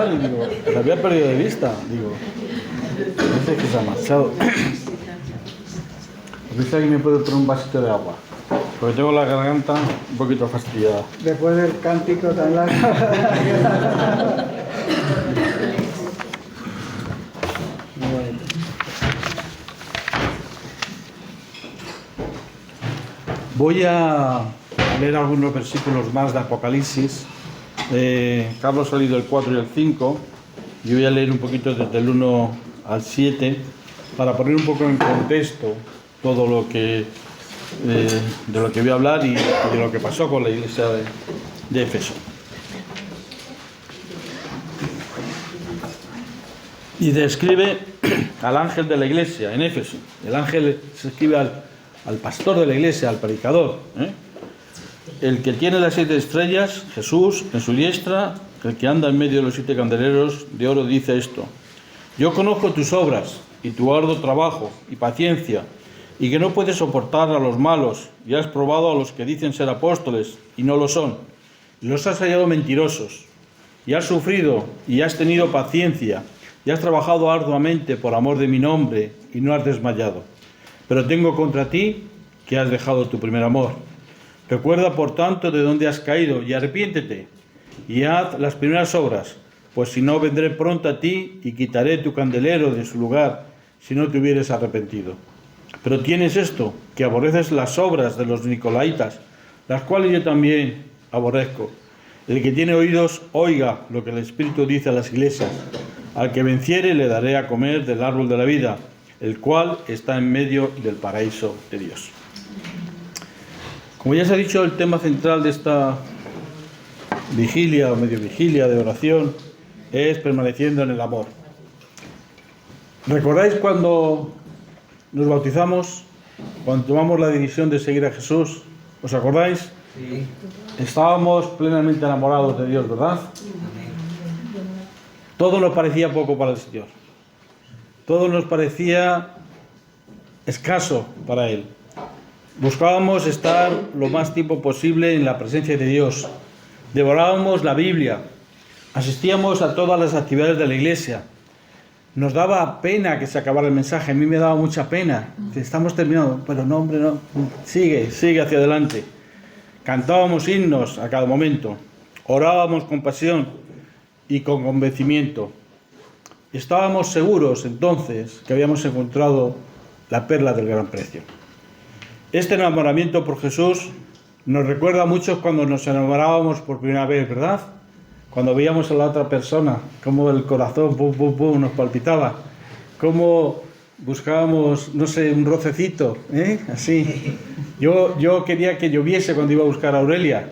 tal, y digo, la había perdido de vista, digo, parece que se ha marchado. ¿Veis que alguien me puede poner un vasito de agua? Porque tengo la garganta un poquito fastidiada. Después del cántico tan largo. Voy a leer algunos versículos más de Apocalipsis. Carlos ha leído el 4 y el 5. Yo voy a leer un poquito desde el 1 al 7 para poner un poco en contexto todo lo que de lo que voy a hablar y de lo que pasó con la iglesia de Éfeso. Y describe al ángel de la iglesia en Éfeso. El ángel se escribe al pastor de la iglesia, al predicador, el que tiene las 7 estrellas, Jesús, en su diestra, el que anda en medio de los 7 candeleros de oro, dice esto: yo conozco tus obras y tu arduo trabajo y paciencia, y que no puedes soportar a los malos, y has probado a los que dicen ser apóstoles y no lo son, y los has hallado mentirosos, y has sufrido y has tenido paciencia, y has trabajado arduamente por amor de mi nombre, y no has desmayado. Pero tengo contra ti que has dejado tu primer amor. Recuerda, por tanto, de dónde has caído, y arrepiéntete, y haz las primeras obras, pues si no, vendré pronto a ti, y quitaré tu candelero de su lugar, si no te hubieres arrepentido. Pero tienes esto, que aborreces las obras de los nicolaitas, las cuales yo también aborrezco. El que tiene oídos, oiga lo que el Espíritu dice a las iglesias. Al que venciere le daré a comer del árbol de la vida, el cual está en medio del paraíso de Dios. Como ya se ha dicho, el tema central de esta vigilia o medio vigilia de oración es permaneciendo en el amor. ¿Recordáis cuando nos bautizamos, cuando tomamos la decisión de seguir a Jesús? ¿Os acordáis? Sí. Estábamos plenamente enamorados de Dios, ¿verdad? Todo nos parecía poco para el Señor. Todo nos parecía escaso para Él. Buscábamos estar lo más tiempo posible en la presencia de Dios. Devorábamos la Biblia. Asistíamos a todas las actividades de la iglesia. Nos daba pena que se acabara el mensaje. A mí me daba mucha pena. Estamos terminando. Pero no, hombre, no. Sigue hacia adelante. Cantábamos himnos a cada momento. Orábamos con pasión y con convencimiento. Estábamos seguros entonces que habíamos encontrado la perla del gran precio. Este enamoramiento por Jesús nos recuerda mucho cuando nos enamorábamos por primera vez, ¿verdad? Cuando veíamos a la otra persona, cómo el corazón pum, pum, pum, nos palpitaba, cómo buscábamos, no sé, un rocecito, así. Yo quería que lloviese cuando iba a buscar a Aurelia,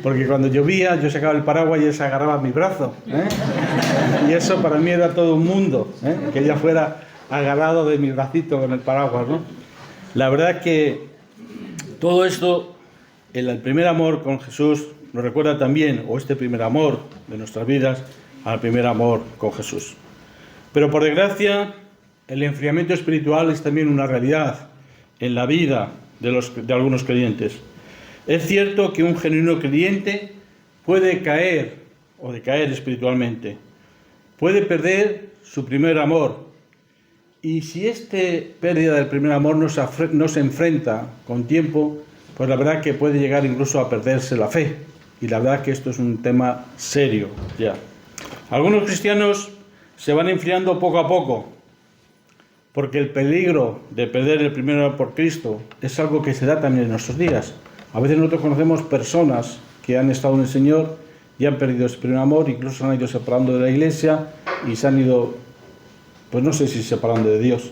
porque cuando llovía yo sacaba el paraguas y ella se agarraba a mi brazo, y eso para mí era todo un mundo, que ella fuera agarrado de mi bracito con el paraguas, ¿no? La verdad es que todo esto, el primer amor con Jesús, nos recuerda también, o este primer amor de nuestras vidas, al primer amor con Jesús. Pero por desgracia, el enfriamiento espiritual es también una realidad en la vida de algunos creyentes. Es cierto que un genuino creyente puede caer o decaer espiritualmente, puede perder su primer amor. Y si esta pérdida del primer amor no se enfrenta con tiempo, pues la verdad que puede llegar incluso a perderse la fe. Y la verdad que esto es un tema serio ya. Algunos cristianos se van enfriando poco a poco, porque el peligro de perder el primer amor por Cristo es algo que se da también en nuestros días. A veces nosotros conocemos personas que han estado en el Señor y han perdido ese primer amor, incluso se han ido separando de la iglesia y se han ido, pues no sé si separando de Dios.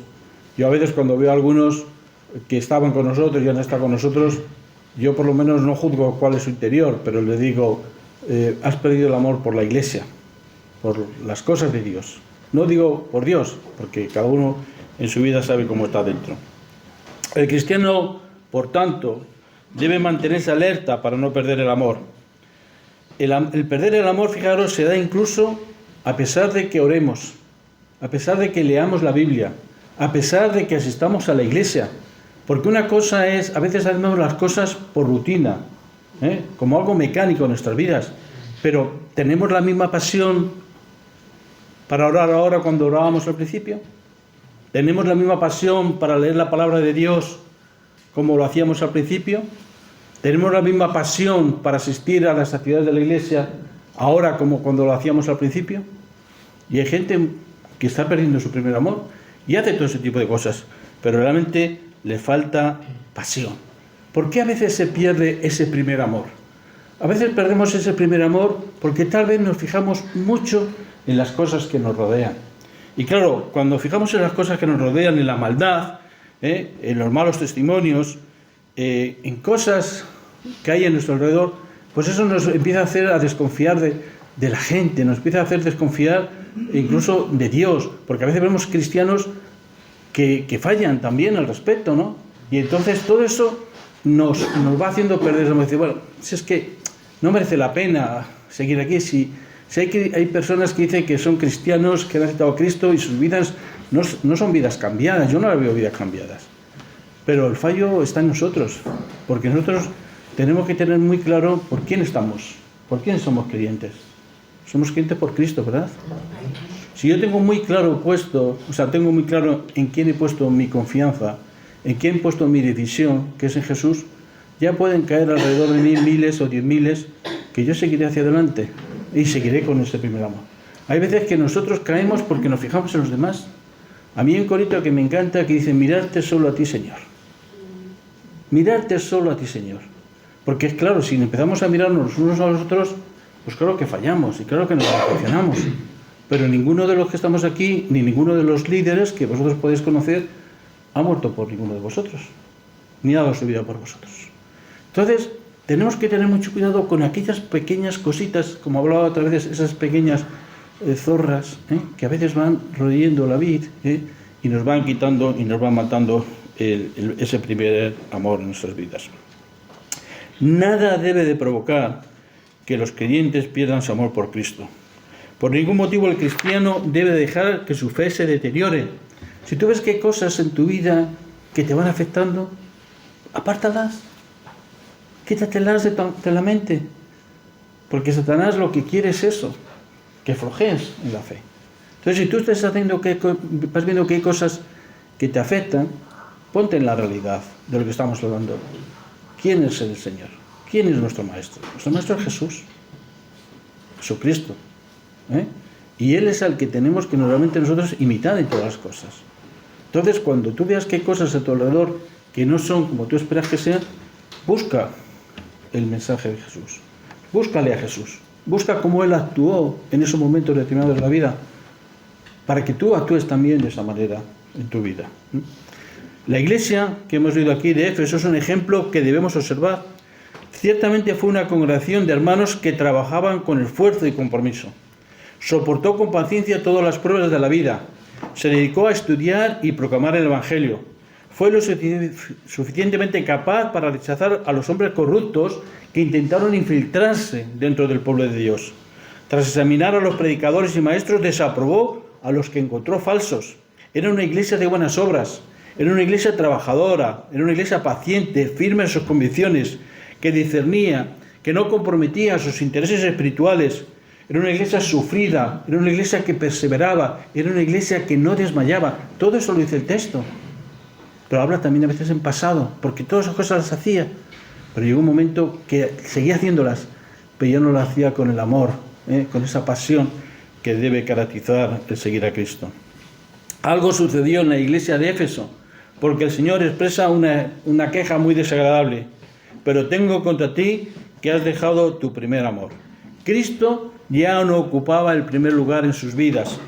Yo a veces cuando veo a algunos que estaban con nosotros y han estado con nosotros, yo por lo menos no juzgo cuál es su interior, pero le digo, has perdido el amor por la iglesia, por las cosas de Dios. No digo por Dios, porque cada uno en su vida sabe cómo está dentro. El cristiano, por tanto, debe mantenerse alerta para no perder el amor. El perder el amor, fijaros, se da incluso a pesar de que oremos, a pesar de que leamos la Biblia, a pesar de que asistamos a la iglesia. Porque una cosa es, a veces hacemos las cosas por rutina, como algo mecánico en nuestras vidas, pero tenemos la misma pasión para orar ahora cuando orábamos al principio? ¿Tenemos la misma pasión para leer la palabra de Dios como lo hacíamos al principio? ¿Tenemos la misma pasión para asistir a las actividades de la iglesia ahora como cuando lo hacíamos al principio? Y hay gente que está perdiendo su primer amor y hace todo ese tipo de cosas, pero realmente le falta pasión. ¿Por qué a veces se pierde ese primer amor? A veces perdemos ese primer amor porque tal vez nos fijamos mucho en las cosas que nos rodean. Y claro, cuando fijamos en las cosas que nos rodean, en la maldad, en los malos testimonios, en cosas que hay en nuestro alrededor, pues eso nos empieza a hacer a desconfiar de la gente, nos empieza a hacer desconfiar incluso de Dios, porque a veces vemos cristianos que fallan también al respecto, ¿no? Y entonces todo eso nos va haciendo perder, nos dice, bueno, si es que no merece la pena seguir aquí, si hay personas que dicen que son cristianos, que han aceptado a Cristo y sus vidas no son vidas cambiadas, yo no las veo vidas cambiadas, pero el fallo está en nosotros, porque nosotros tenemos que tener muy claro por quién estamos, por quién somos creyentes. Somos creyentes por Cristo, ¿verdad? Si yo tengo muy claro tengo muy claro en quién he puesto mi confianza, en quién he puesto mi decisión, que es en Jesús, ya pueden caer alrededor de mí miles o 10.000, que yo seguiré hacia adelante y seguiré con ese primer amor. Hay veces que nosotros caemos porque nos fijamos en los demás. A mí hay un corito que me encanta que dice, mirarte solo a ti, Señor. Mirarte solo a ti, Señor. Porque es claro, si empezamos a mirarnos los unos a los otros, pues claro que fallamos y claro que nos decepcionamos. Pero ninguno de los que estamos aquí, ni ninguno de los líderes que vosotros podéis conocer, ha muerto por ninguno de vosotros, ni ha dado su vida por vosotros. Entonces, tenemos que tener mucho cuidado con aquellas pequeñas cositas, como hablaba otra vez, esas pequeñas zorras, que a veces van royendo la vid, y nos van quitando y nos van matando ese primer amor en nuestras vidas. Nada debe de provocar que los creyentes pierdan su amor por Cristo. Por ningún motivo el cristiano debe dejar que su fe se deteriore. Si tú ves que hay cosas en tu vida que te van afectando, apártalas, quítatelas de la mente, porque Satanás lo que quiere es eso, que flojees en la fe. Entonces, si tú vas viendo que hay cosas que te afectan, ponte en la realidad de lo que estamos hablando. ¿Quién es el Señor? ¿Quién es nuestro Maestro? Nuestro Maestro es Jesús, Jesucristo. Y Él es al que tenemos que normalmente nosotros imitar en todas las cosas. Entonces, cuando tú veas que hay cosas a tu alrededor que no son como tú esperas que sean, busca el mensaje de Jesús. Búscale a Jesús. Busca cómo Él actuó en esos momentos determinados de la vida, para que tú actúes también de esa manera en tu vida. La iglesia que hemos leído aquí de Éfeso es un ejemplo que debemos observar. Ciertamente fue una congregación de hermanos que trabajaban con esfuerzo y compromiso. Soportó con paciencia todas las pruebas de la vida. Se dedicó a estudiar y proclamar el Evangelio. Fue lo suficientemente capaz para rechazar a los hombres corruptos que intentaron infiltrarse dentro del pueblo de Dios. Tras examinar a los predicadores y maestros, desaprobó a los que encontró falsos. Era una iglesia de buenas obras, era una iglesia trabajadora, era una iglesia paciente, firme en sus convicciones, que discernía, que no comprometía sus intereses espirituales. Era una iglesia sufrida, era una iglesia que perseveraba, era una iglesia que no desmayaba. Todo eso lo dice el texto. Pero habla también a veces en pasado, porque todas esas cosas las hacía. Pero llegó un momento que seguía haciéndolas, pero ya no las hacía con el amor, con esa pasión que debe caracterizar el seguir a Cristo. Algo sucedió en la iglesia de Éfeso, porque el Señor expresa una queja muy desagradable. Pero tengo contra ti que has dejado tu primer amor. Cristo ya no ocupaba el primer lugar en sus vidas.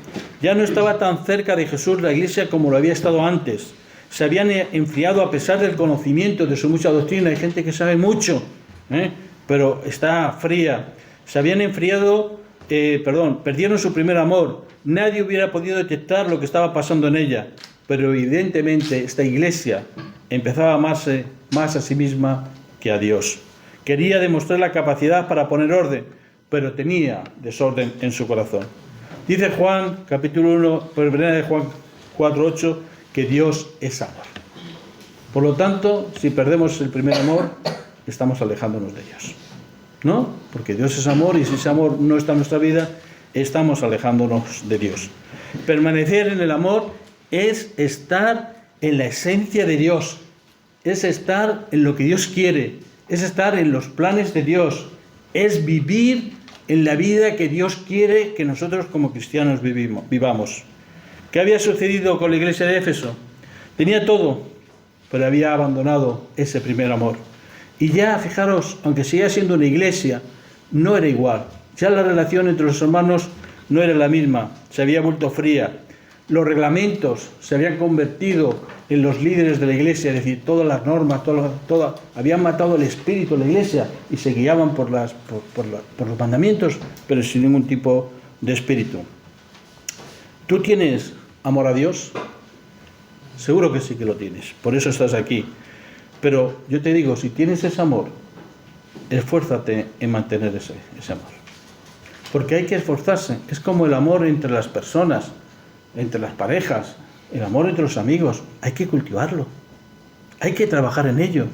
Ya no estaba tan cerca de Jesús la iglesia como lo había estado antes. Se habían enfriado a pesar del conocimiento de su mucha doctrina. Hay gente que sabe mucho, pero está fría. Se habían enfriado, perdieron su primer amor. Nadie hubiera podido detectar lo que estaba pasando en ella. Pero evidentemente esta iglesia empezaba más a sí misma que a Dios. Quería demostrar la capacidad para poner orden, pero tenía desorden en su corazón. Dice Juan, capítulo 1, primera de Juan 4:8, que Dios es amor. Por lo tanto, si perdemos el primer amor, estamos alejándonos de Dios, ¿no? Porque Dios es amor, y si ese amor no está en nuestra vida, estamos alejándonos de Dios. Permanecer en el amor es estar en la esencia de Dios, es estar en lo que Dios quiere, es estar en los planes de Dios, es vivir en la vida que Dios quiere que nosotros como cristianos vivamos. ¿Qué había sucedido con la iglesia de Éfeso? Tenía todo, pero había abandonado ese primer amor. Y ya, fijaros, aunque siga siendo una iglesia, no era igual. Ya la relación entre los hermanos no era la misma, se había vuelto fría. Los reglamentos se habían convertido en los líderes de la iglesia, es decir, todas las normas, habían matado el espíritu de la iglesia y se guiaban por los mandamientos, pero sin ningún tipo de espíritu. ¿Tú tienes amor a Dios? Seguro que sí que lo tienes, por eso estás aquí. Pero yo te digo, si tienes ese amor, esfuérzate en mantener ese amor. Porque hay que esforzarse. Es como el amor entre las personas, entre las parejas, el amor entre los amigos. Hay que cultivarlo. Hay que trabajar en ello.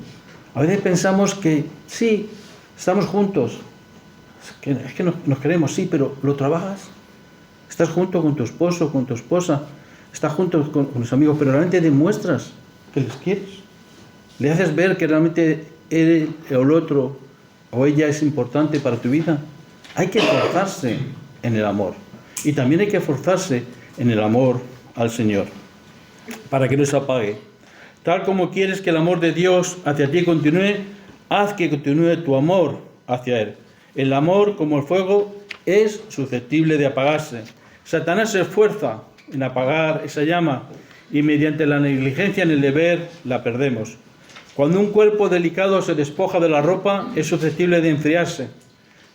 A veces pensamos que sí, estamos juntos. Es que nos queremos, sí, pero ¿lo trabajas? Estás junto con tu esposo, con tu esposa. Estás junto con los amigos, pero realmente demuestras que les quieres. Le haces ver que realmente él o el otro o ella es importante para tu vida. Hay que esforzarse en el amor. Y también hay que esforzarse en el amor al Señor, para que no se apague. Tal como quieres que el amor de Dios hacia ti continúe, haz que continúe tu amor hacia Él. El amor, como el fuego, es susceptible de apagarse. Satanás se esfuerza en apagar esa llama y mediante la negligencia en el deber la perdemos. Cuando un cuerpo delicado se despoja de la ropa, es susceptible de enfriarse.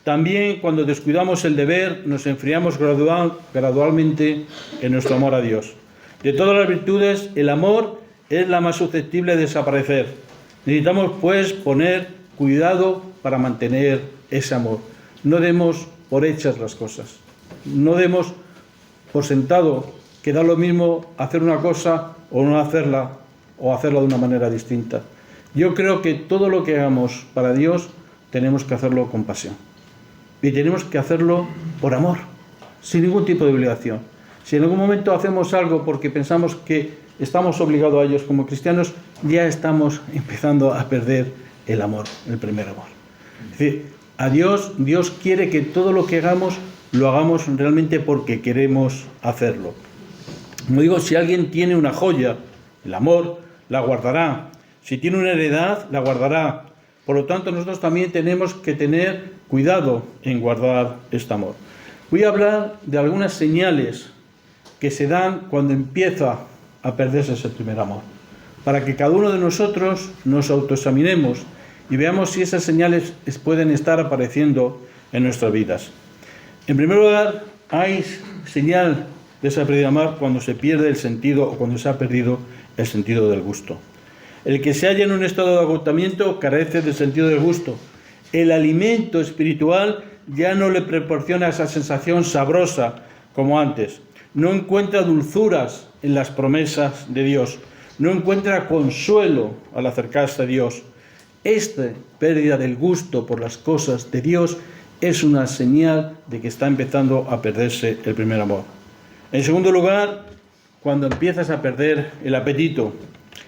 También cuando descuidamos el deber, nos enfriamos gradualmente en nuestro amor a Dios. De todas las virtudes, el amor es la más susceptible de desaparecer. Necesitamos, pues, poner cuidado para mantener ese amor. No demos por hechas las cosas. No demos por sentado que da lo mismo hacer una cosa o no hacerla, o hacerla de una manera distinta. Yo creo que todo lo que hagamos para Dios tenemos que hacerlo con pasión. Y tenemos que hacerlo por amor, sin ningún tipo de obligación. Si en algún momento hacemos algo porque pensamos que estamos obligados a ellos como cristianos, ya estamos empezando a perder el amor, el primer amor. Es decir, a Dios quiere que todo lo que hagamos, lo hagamos realmente porque queremos hacerlo. Como digo, si alguien tiene una joya, el amor, la guardará. Si tiene una heredad, la guardará. Por lo tanto, nosotros también tenemos que tener cuidado en guardar este amor. Voy a hablar de algunas señales que se dan cuando empieza a perderse ese primer amor, para que cada uno de nosotros nos autoexaminemos y veamos si esas señales pueden estar apareciendo en nuestras vidas. En primer lugar, hay señal de esa pérdida de amor cuando se pierde el sentido o cuando se ha perdido el sentido del gusto. El que se halla en un estado de agotamiento carece del sentido del gusto. El alimento espiritual ya no le proporciona esa sensación sabrosa como antes. No encuentra dulzuras en las promesas de Dios. No encuentra consuelo al acercarse a Dios. Esta pérdida del gusto por las cosas de Dios es una señal de que está empezando a perderse el primer amor. En segundo lugar, cuando empiezas a perder el apetito.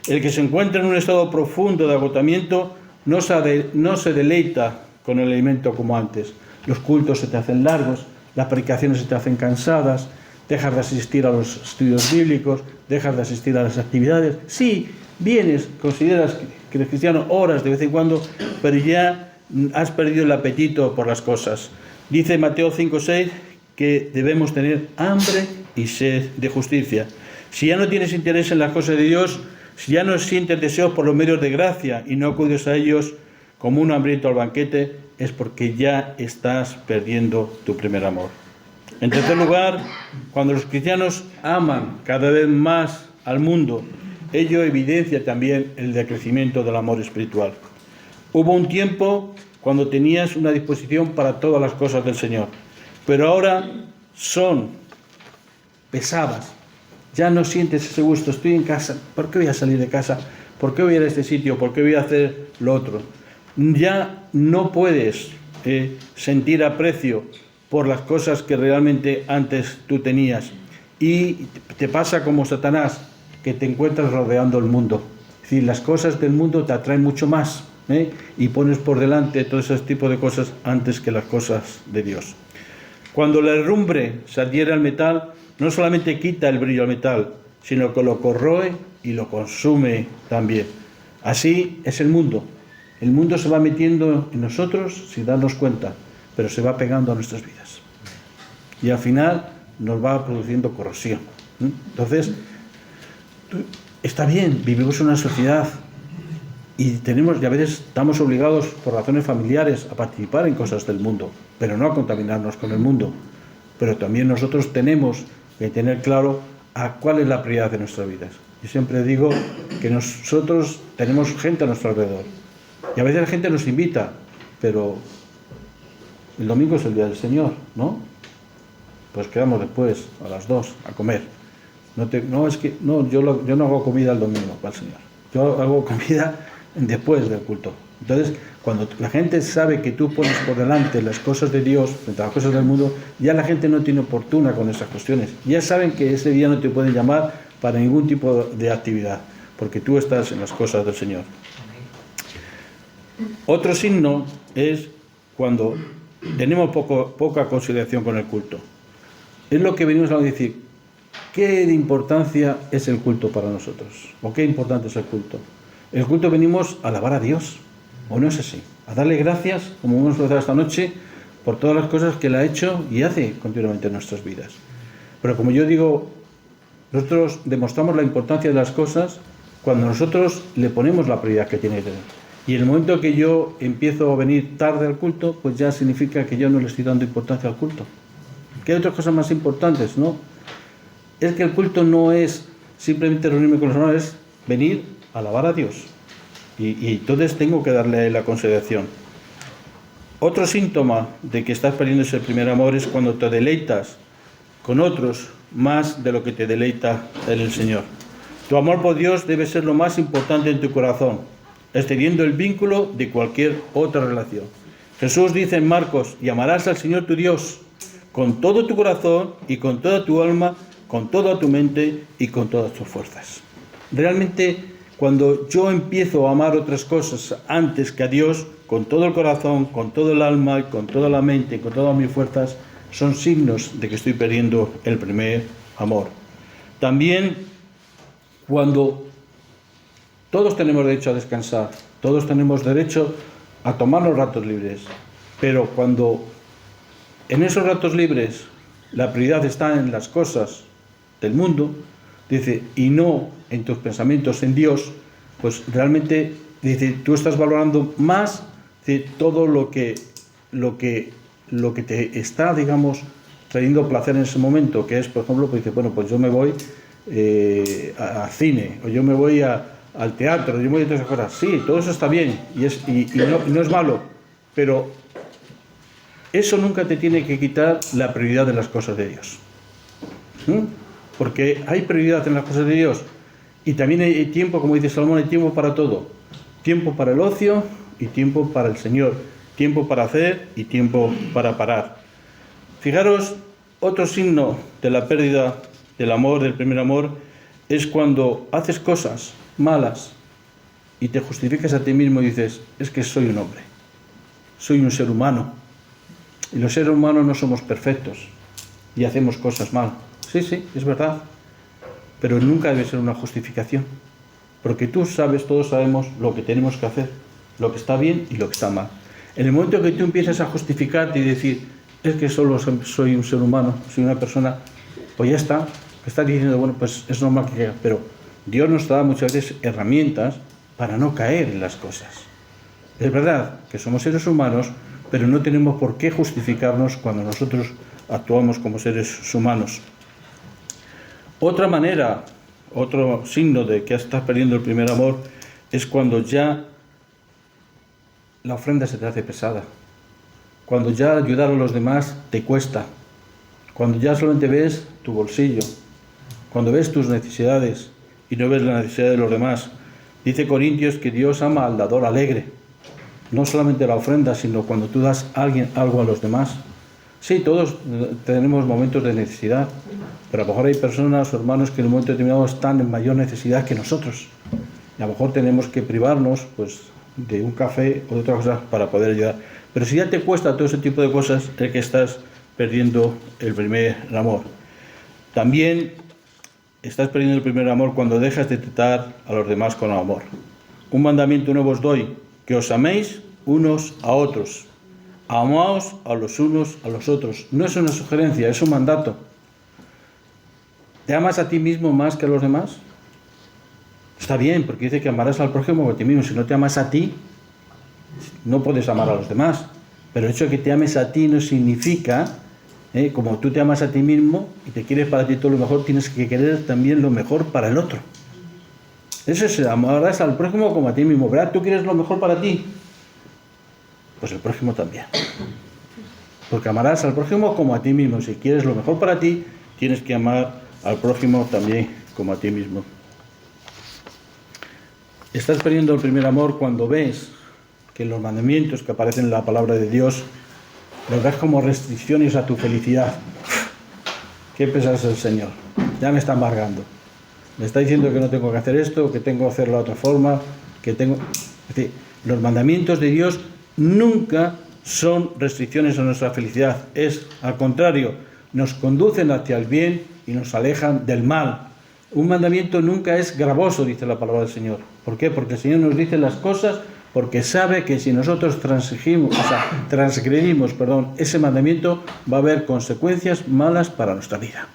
El que se encuentra en un estado profundo de agotamiento no se deleita con el alimento como antes. Los cultos se te hacen largos, las predicaciones se te hacen cansadas, dejas de asistir a los estudios bíblicos, dejas de asistir a las actividades. Sí, vienes, consideras que eres cristiano horas de vez en cuando, pero ya has perdido el apetito por las cosas. Dice Mateo 5:6 que debemos tener hambre y sed de justicia. Si ya no tienes interés en las cosas de Dios, si ya no sientes deseos por los medios de gracia y no acudes a ellos como un hambriento al banquete, es porque ya estás perdiendo tu primer amor. En tercer lugar, cuando los cristianos aman cada vez más al mundo, ello evidencia también el decrecimiento del amor espiritual. Hubo un tiempo cuando tenías una disposición para todas las cosas del Señor, pero ahora son pesadas. Ya no sientes ese gusto. Estoy en casa, ¿por qué voy a salir de casa? ¿Por qué voy a ir a este sitio? ¿Por qué voy a hacer lo otro? Ya no puedes sentir aprecio por las cosas que realmente antes tú tenías. Y te pasa como Satanás, que te encuentras rodeando el mundo. Es decir, las cosas del mundo te atraen mucho más, y pones por delante todo ese tipo de cosas antes que las cosas de Dios. Cuando la herrumbre se adhiere al metal, no solamente quita el brillo al metal, sino que lo corroe y lo consume también. Así es el mundo. El mundo se va metiendo en nosotros sin darnos cuenta, pero se va pegando a nuestras vidas. Y al final nos va produciendo corrosión. Entonces, está bien, vivimos en una sociedad y a veces estamos obligados por razones familiares a participar en cosas del mundo, pero no a contaminarnos con el mundo. Pero también nosotros tenemos que tener claro cuál es la prioridad de nuestras vidas. Yo siempre digo que nosotros tenemos gente a nuestro alrededor y a veces la gente nos invita, pero el domingo es el día del Señor, ¿no? Pues quedamos después, a las 2, a comer. Yo no hago comida el domingo para el Señor. Yo hago comida después del culto. Entonces, cuando la gente sabe que tú pones por delante las cosas de Dios frente a las cosas del mundo, ya la gente no tiene oportuna con esas cuestiones. Ya saben que ese día no te pueden llamar para ningún tipo de actividad, porque tú estás en las cosas del Señor. Otro signo es cuando tenemos poca consideración con el culto. Es lo que venimos a decir. ¿Qué de importancia es el culto para nosotros? ¿O qué importante es el culto? El culto venimos a alabar a Dios, ¿o no es así? A darle gracias, como hemos empezado esta noche, por todas las cosas que Él ha hecho y hace continuamente en nuestras vidas. Pero como yo digo, nosotros demostramos la importancia de las cosas cuando nosotros le ponemos la prioridad que tiene que tener. Y en el momento que yo empiezo a venir tarde al culto, pues ya significa que yo no le estoy dando importancia al culto. Que hay otras cosas más importantes, ¿no? Es que el culto no es simplemente reunirme con los hermanos, es venir a alabar a Dios. Y entonces tengo que darle la consideración. Otro síntoma de que estás perdiendo ese primer amor es cuando te deleitas con otros más de lo que te deleita en el Señor. Tu amor por Dios debe ser lo más importante en tu corazón, excediendo el vínculo de cualquier otra relación. Jesús dice en Marcos: y amarás al Señor tu Dios con todo tu corazón y con toda tu alma, con toda tu mente y con todas tus fuerzas. Realmente, cuando yo empiezo a amar otras cosas antes que a Dios, con todo el corazón, con todo el alma, con toda la mente, con todas mis fuerzas, son signos de que estoy perdiendo el primer amor. También, cuando todos tenemos derecho a descansar, todos tenemos derecho a tomar los ratos libres, pero cuando en esos ratos libres la prioridad está en las cosas del mundo, dice, y no en tus pensamientos en Dios, pues realmente, dice, tú estás valorando más de todo lo que te está, digamos, trayendo placer en ese momento, que es, por ejemplo, pues dice, bueno, pues yo me voy al cine, o yo me voy al teatro, yo me voy a todas esas cosas. Sí, todo eso está bien, y no es malo, pero eso nunca te tiene que quitar la prioridad de las cosas de Dios. Porque hay prioridad en las cosas de Dios, y también hay tiempo, como dice Salomón, hay tiempo para todo. Tiempo para el ocio y tiempo para el Señor. Tiempo para hacer y tiempo para parar. Fijaros, otro signo de la pérdida del amor, del primer amor, es cuando haces cosas malas y te justificas a ti mismo y dices, es que soy un hombre, soy un ser humano. Y los seres humanos no somos perfectos y hacemos cosas mal. Sí, es verdad, pero nunca debe ser una justificación, porque tú sabes, todos sabemos lo que tenemos que hacer, lo que está bien y lo que está mal. En el momento que tú empiezas a justificarte y decir, es que solo soy un ser humano, soy una persona, pues ya está, estás diciendo, bueno, pues es normal que caiga, pero Dios nos da muchas veces herramientas para no caer en las cosas. Es verdad que somos seres humanos, pero no tenemos por qué justificarnos cuando nosotros actuamos como seres humanos. Otra manera, otro signo de que estás perdiendo el primer amor es cuando ya la ofrenda se te hace pesada, cuando ya ayudar a los demás te cuesta, cuando ya solamente ves tu bolsillo, cuando ves tus necesidades y no ves la necesidad de los demás. Dice Corintios que Dios ama al dador alegre, no solamente la ofrenda, sino cuando tú das a alguien algo a los demás. Sí, todos tenemos momentos de necesidad, pero a lo mejor hay personas o hermanos que en un momento determinado están en mayor necesidad que nosotros. Y a lo mejor tenemos que privarnos pues, de un café o de otra cosa para poder ayudar. Pero si ya te cuesta todo ese tipo de cosas, es que estás perdiendo el primer amor. También estás perdiendo el primer amor cuando dejas de tratar a los demás con amor. Un mandamiento nuevo os doy, que os améis unos a otros. Amaos a los unos a los otros. No es una sugerencia, es un mandato. ¿Te amas a ti mismo más que a los demás? Está bien, porque dice que amarás al prójimo como a ti mismo. Si no te amas a ti, no puedes amar a los demás. Pero el hecho de que te ames a ti no significa, como tú te amas a ti mismo y te quieres para ti todo lo mejor, tienes que querer también lo mejor para el otro. Eso es, amarás al prójimo como a ti mismo. ¿Verdad? ¿Tú quieres lo mejor para ti? Pues el prójimo también. Porque amarás al prójimo como a ti mismo. Si quieres lo mejor para ti, tienes que amar al prójimo también como a ti mismo. Estás perdiendo el primer amor cuando ves que los mandamientos que aparecen en la palabra de Dios los ves como restricciones a tu felicidad. ¿Qué piensas del Señor? Ya me está embargando. Me está diciendo que no tengo que hacer esto, que tengo que hacerlo de otra forma, que tengo... Es decir, los mandamientos de Dios nunca son restricciones a nuestra felicidad. Es, al contrario, nos conducen hacia el bien y nos alejan del mal. Un mandamiento nunca es gravoso, dice la palabra del Señor. ¿Por qué? Porque el Señor nos dice las cosas porque sabe que si nosotros transgredimos ese mandamiento, va a haber consecuencias malas para nuestra vida.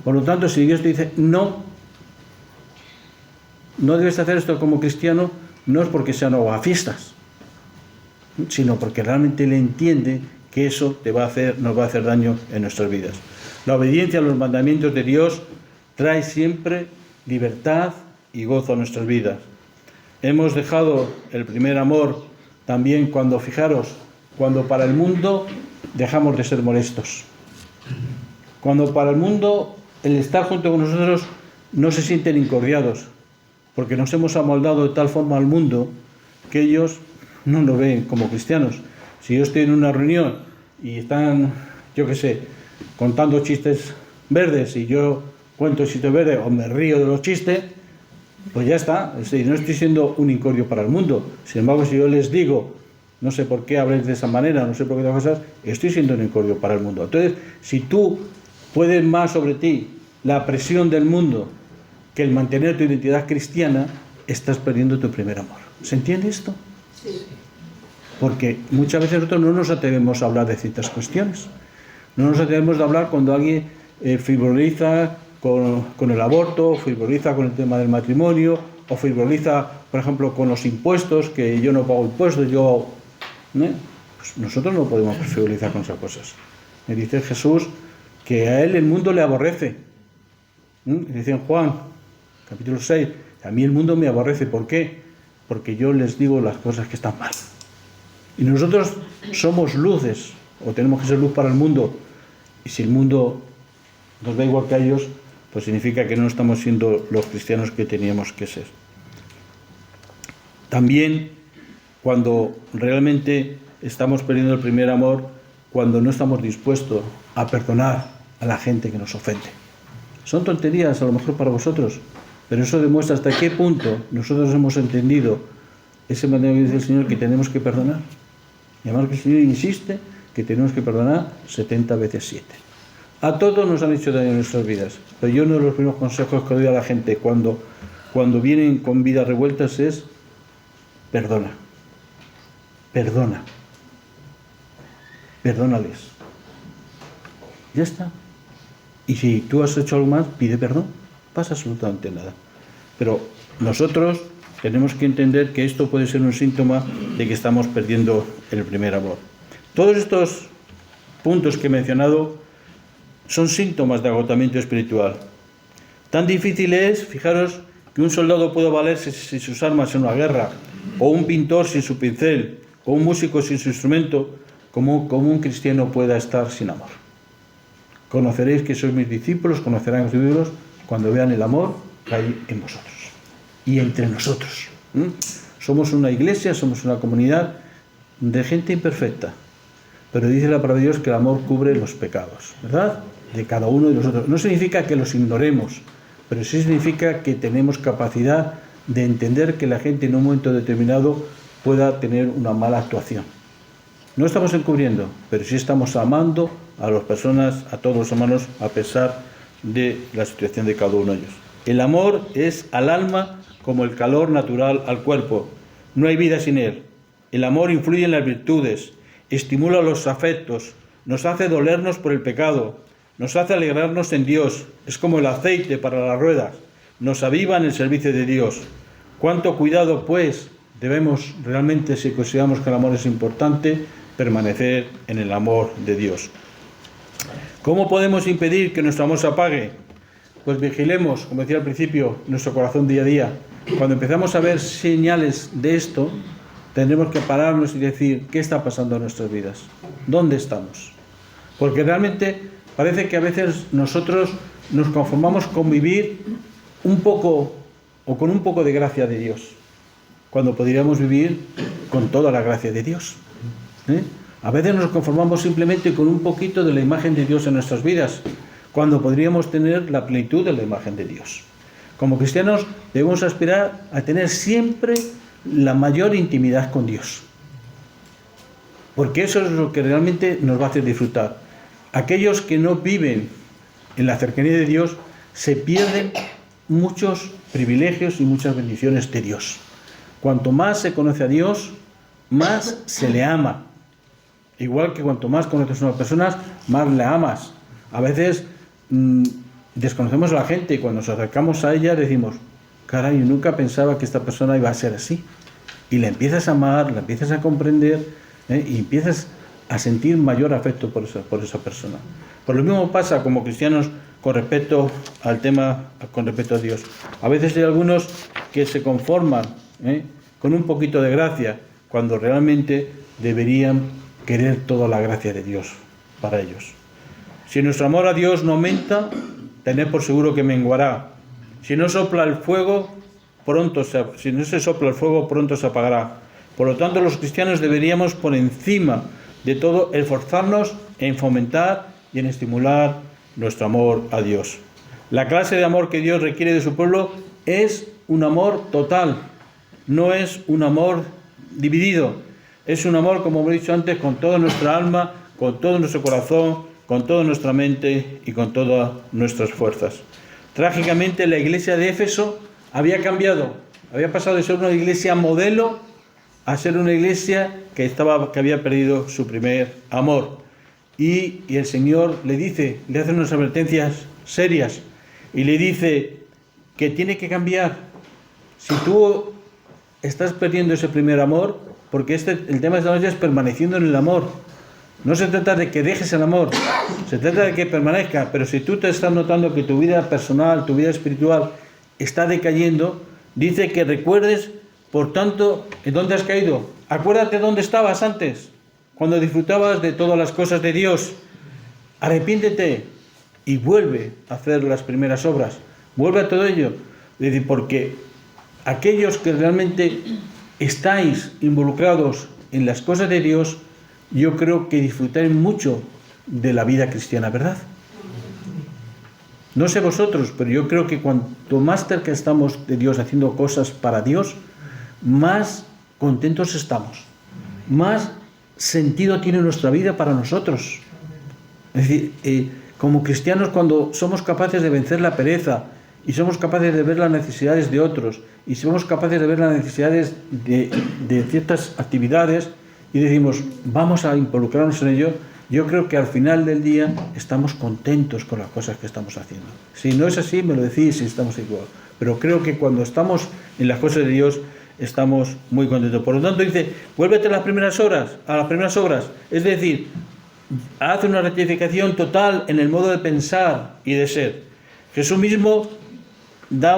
Por lo tanto, si Dios te dice no debes hacer esto como cristiano, no es porque sean aguafiestas, sino porque realmente Él entiende que eso nos va a hacer daño en nuestras vidas. La obediencia a los mandamientos de Dios trae siempre libertad y gozo a nuestras vidas. Hemos dejado el primer amor también cuando para el mundo dejamos de ser molestos. Cuando para el mundo el estar junto con nosotros no se sienten incordiados, porque nos hemos amoldado de tal forma al mundo que ellos no nos ven como cristianos. Si yo estoy en una reunión y están, contando chistes verdes y yo cuento chistes verdes o me río de los chistes, pues ya está. Es decir, no estoy siendo un incordio para el mundo. Sin embargo, si yo les digo, no sé por qué habléis de esa manera, no sé por qué otras cosas, estoy siendo un incordio para el mundo. Entonces, si tú puedes más sobre ti la presión del mundo que el mantener tu identidad cristiana, estás perdiendo tu primer amor. ¿Se entiende esto? Sí. Porque muchas veces nosotros no nos atrevemos a hablar de ciertas cuestiones. No nos atrevemos a hablar cuando alguien frivoliza con el aborto, frivoliza con el tema del matrimonio, o frivoliza, por ejemplo, con los impuestos, que yo no pago impuestos, pues nosotros no podemos frivolizar con esas cosas. Me dice Jesús que a él el mundo le aborrece. Dice en Juan, capítulo 6, a mí el mundo me aborrece. ¿Por qué? Porque yo les digo las cosas que están mal. Y nosotros somos luces, o tenemos que ser luz para el mundo. Y si el mundo nos da igual que a ellos, pues significa que no estamos siendo los cristianos que teníamos que ser. También cuando realmente estamos perdiendo el primer amor, cuando no estamos dispuestos a perdonar a la gente que nos ofende. Son tonterías a lo mejor para vosotros, pero eso demuestra hasta qué punto nosotros hemos entendido ese mandamiento que dice el Señor que tenemos que perdonar. Y además que el Señor insiste que tenemos que perdonar 70 veces 7. A todos nos han hecho daño en nuestras vidas, pero yo uno de los primeros consejos que doy a la gente cuando vienen con vidas revueltas es perdona. Perdónales. Ya está. Y si tú has hecho algo más, pide perdón. Pasa absolutamente nada. Pero nosotros tenemos que entender que esto puede ser un síntoma de que estamos perdiendo el primer amor. Todos estos puntos que he mencionado son síntomas de agotamiento espiritual. Tan difícil es, fijaros, que un soldado puede valerse sin sus armas en una guerra, o un pintor sin su pincel, o un músico sin su instrumento, como un cristiano pueda estar sin amor. Conoceréis que sois mis discípulos, conocerán los libros cuando vean el amor que hay en vosotros y entre nosotros. Somos una iglesia, somos una comunidad de gente imperfecta, pero dice la palabra de Dios que el amor cubre los pecados, ¿verdad? De cada uno de nosotros. No significa que los ignoremos, pero sí significa que tenemos capacidad de entender que la gente en un momento determinado pueda tener una mala actuación. No estamos encubriendo, pero sí estamos amando a las personas, a todos los hermanos, a pesar de la situación de cada uno de ellos. El amor es al alma como el calor natural al cuerpo. No hay vida sin él. El amor influye en las virtudes, estimula los afectos, nos hace dolernos por el pecado, nos hace alegrarnos en Dios. Es como el aceite para las ruedas, nos aviva en el servicio de Dios. Cuánto cuidado, pues, debemos realmente, si consideramos que el amor es importante, permanecer en el amor de Dios. ¿Cómo podemos impedir que nuestro amor se apague? Pues vigilemos, como decía al principio, nuestro corazón día a día. Cuando empezamos a ver señales de esto, tendremos que pararnos y decir, ¿qué está pasando en nuestras vidas? ¿Dónde estamos? Porque realmente parece que a veces nosotros nos conformamos con vivir un poco o con un poco de gracia de Dios, cuando podríamos vivir con toda la gracia de Dios. A veces nos conformamos simplemente con un poquito de la imagen de Dios en nuestras vidas, cuando podríamos tener la plenitud de la imagen de Dios. Como cristianos debemos aspirar a tener siempre la mayor intimidad con Dios, porque eso es lo que realmente nos va a hacer disfrutar. Aquellos que no viven en la cercanía de Dios se pierden muchos privilegios y muchas bendiciones de Dios. Cuanto más se conoce a Dios, más se le ama. Igual que cuanto más conoces a una persona, más le amas. A veces desconocemos a la gente y cuando nos acercamos a ella decimos, caray, nunca pensaba que esta persona iba a ser así. Y la empiezas a amar, la empiezas a comprender, y empiezas a sentir mayor afecto por esa persona. Por lo mismo pasa como cristianos con respecto al tema, con respecto a Dios. A veces hay algunos que se conforman con un poquito de gracia, cuando realmente deberían querer toda la gracia de Dios para ellos. Si nuestro amor a Dios no aumenta, tened por seguro que menguará. Si no se sopla el fuego, pronto se apagará. Por lo tanto, los cristianos deberíamos, por encima de todo, esforzarnos en fomentar y en estimular nuestro amor a Dios. La clase de amor que Dios requiere de su pueblo es un amor total, no es un amor dividido. Es un amor, como hemos dicho antes, con toda nuestra alma, con todo nuestro corazón, con toda nuestra mente y con todas nuestras fuerzas. Trágicamente, la iglesia de Éfeso había cambiado, había pasado de ser una iglesia modelo a ser una iglesia que había perdido su primer amor. Y el Señor le hace unas advertencias serias y le dice que tiene que cambiar. Si tú estás perdiendo ese primer amor, porque el tema de esta noche es permaneciendo en el amor. No se trata de que dejes el amor, se trata de que permanezca. Pero si tú te estás notando que tu vida personal, tu vida espiritual está decayendo, dice que recuerdes, por tanto, en dónde has caído. Acuérdate dónde estabas antes, cuando disfrutabas de todas las cosas de Dios. Arrepiéntete y vuelve a hacer las primeras obras. Vuelve a todo ello. Porque aquellos que realmente estáis involucrados en las cosas de Dios, yo creo que disfrutáis mucho de la vida cristiana, ¿verdad? No sé vosotros, pero yo creo que cuanto más cerca estamos de Dios haciendo cosas para Dios, más contentos estamos, más sentido tiene nuestra vida para nosotros. Es decir, como cristianos, cuando somos capaces de vencer la pereza y somos capaces de ver las necesidades de otros y somos capaces de ver las necesidades de ciertas actividades y decimos, vamos a involucrarnos en ello, yo creo que al final del día estamos contentos con las cosas que estamos haciendo. Si no es así, me lo decís si estamos igual. Pero creo que cuando estamos en las cosas de Dios, estamos muy contentos. Por lo tanto, dice, vuélvete a las primeras obras. Es decir, haz una rectificación total en el modo de pensar y de ser. Jesús mismo da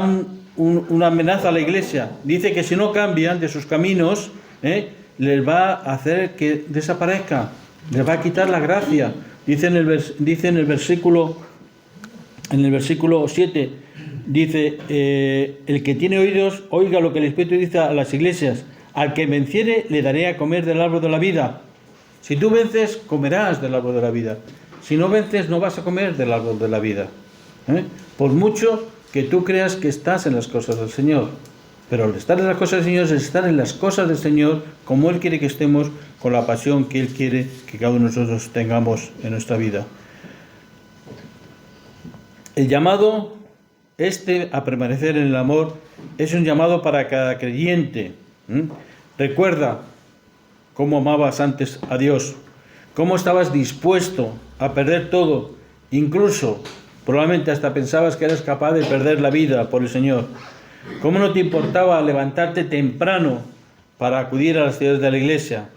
una amenaza a la iglesia. Dice que si no cambian de sus caminos, les va a hacer que desaparezca. Les va a quitar la gracia. Dice en el versículo 7, dice, el que tiene oídos, oiga lo que el Espíritu dice a las iglesias. Al que venciere, le daré a comer del árbol de la vida. Si tú vences, comerás del árbol de la vida. Si no vences, no vas a comer del árbol de la vida. Por mucho que tú creas que estás en las cosas del Señor. Pero el estar en las cosas del Señor es estar en las cosas del Señor como Él quiere que estemos, con la pasión que Él quiere que cada uno de nosotros tengamos en nuestra vida. El llamado a permanecer en el amor es un llamado para cada creyente. Recuerda cómo amabas antes a Dios, cómo estabas dispuesto a perder todo, incluso probablemente hasta pensabas que eras capaz de perder la vida por el Señor. Cómo no te importaba levantarte temprano para acudir a las ciudades de la iglesia.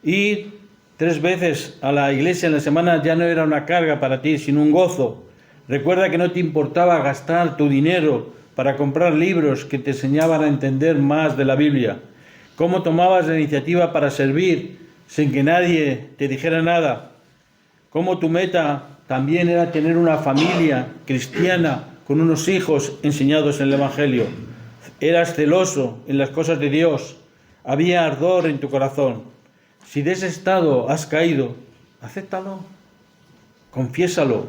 Ir 3 veces a la iglesia en la semana ya no era una carga para ti, sino un gozo. Recuerda que no te importaba gastar tu dinero para comprar libros que te enseñaban a entender más de la Biblia. Cómo tomabas la iniciativa para servir sin que nadie te dijera nada. Cómo tu meta también era tener una familia cristiana con unos hijos enseñados en el Evangelio. Eras celoso en las cosas de Dios. Había ardor en tu corazón. Si de ese estado has caído, acéptalo, confiésalo,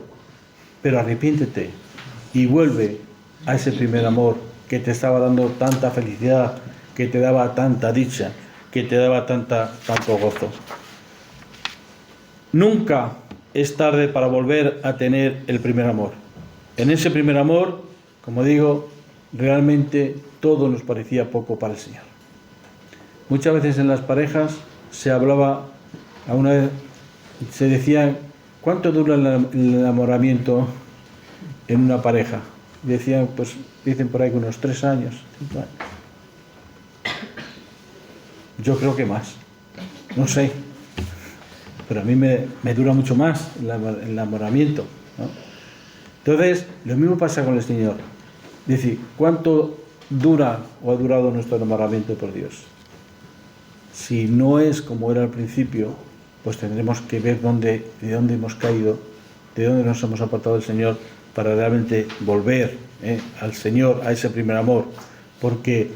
pero arrepiéntete y vuelve a ese primer amor que te estaba dando tanta felicidad, que te daba tanta dicha, que te daba tanto gozo. Nunca es tarde para volver a tener el primer amor. En ese primer amor, como digo, realmente todo nos parecía poco para el Señor. Muchas veces en las parejas se hablaba, alguna vez se decía, ¿cuánto dura el enamoramiento en una pareja? Decían, pues dicen por ahí que unos 3 años, 5 años. Yo creo que más, no sé, pero a mí me dura mucho más el enamoramiento, ¿no? Entonces, lo mismo pasa con el Señor. Es decir, ¿cuánto dura o ha durado nuestro enamoramiento por Dios? Si no es como era al principio, pues tendremos que ver de dónde hemos caído, de dónde nos hemos apartado del Señor, para realmente volver al Señor, a ese primer amor. Porque,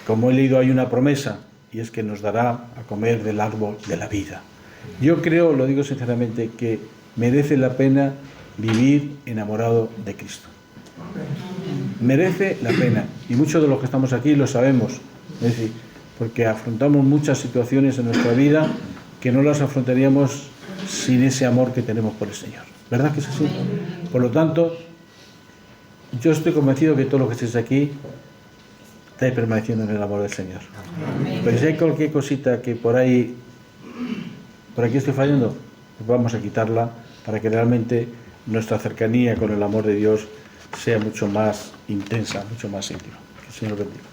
como he leído, hay una promesa, y es que nos dará a comer del árbol de la vida. Yo creo, lo digo sinceramente, que merece la pena vivir enamorado de Cristo. Merece la pena. Y muchos de los que estamos aquí lo sabemos. Es decir, porque afrontamos muchas situaciones en nuestra vida que no las afrontaríamos sin ese amor que tenemos por el Señor. ¿Verdad que es así? Por lo tanto, yo estoy convencido que todos los que estéis aquí estáis permaneciendo en el amor del Señor. Pero si hay cualquier cosita que por aquí estoy fallando, pues vamos a quitarla para que realmente nuestra cercanía con el amor de Dios sea mucho más intensa, mucho más íntima. Que el Señor bendiga.